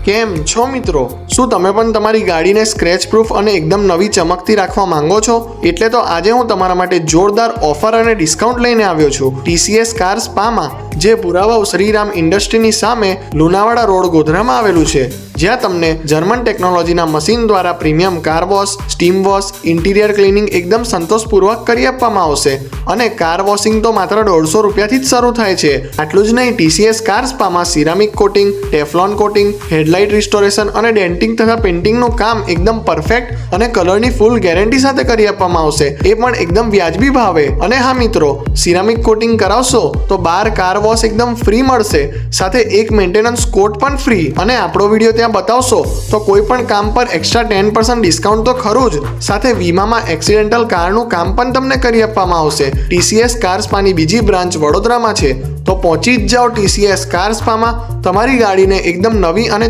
કેમ છો મિત્રો? શું તમે પણ તમારી ગાડીને સ્ક્રેચ પ્રૂફ અને એકદમ નવી ચમકતી રાખવા માંગો છો? એટલે તો આજે હું તમારા માટે જોરદાર ઓફર અને ડિસ્કાઉન્ટ લઈને આવ્યો છું TCS કાર સ્પામાં, જે પુરાવાઓ શ્રીરામ ઇન્ડસ્ટ્રીની સામે લુણાવાડા રોડ ગોધરામાં આવેલું છે, જ્યાં તમને જર્મન ટેકનોલોજીના મશીન દ્વારા premium car wash, steam wash, interior cleaning એકદમ સંતોષપૂર્વક કરી આપવામાં આવશે. અને કાર વોશિંગ તો માત્ર 150 રૂપિયાથી જ શરૂ થાય છે. આટલું જ નહીં, TCS કાર સ્પામાં ceramic coating, Teflon coating, headlight restoration અને ડેન્ટિંગ તથા પેઇન્ટિંગનું કામ એકદમ પરફેક્ટ અને કલરની ફૂલ ગેરંટી સાથે કરી આપવામાં આવશે, એ પણ એકદમ વ્યાજબી ભાવે. અને હા મિત્રો, સિરામિક કોટિંગ કરાવશો તો 12 કાર વોશ એકદમ ફ્રી મળશે, સાથે એક મેન્ટેનન્સ કોટ પણ ફ્રી. અને આપણો વિડીયો ત્યાં બતાવશો તો કોઈ પણ કામ પર એક્સ્ટ્રા 10% ડિસ્કાઉન્ટ તો ખરું જ, સાથે વીમામાં એક્સિડેન્ટલ કારનું કામ પણ તમને કરી આપવામાં આવશે. TCS કાર સ્પાની બીજી બ્રાન્ચ વડોદરામાં છે, તો પહોંચી જ જાઓ TCS કાર સ્પામાં તમારી ગાડીને એકદમ નવી અને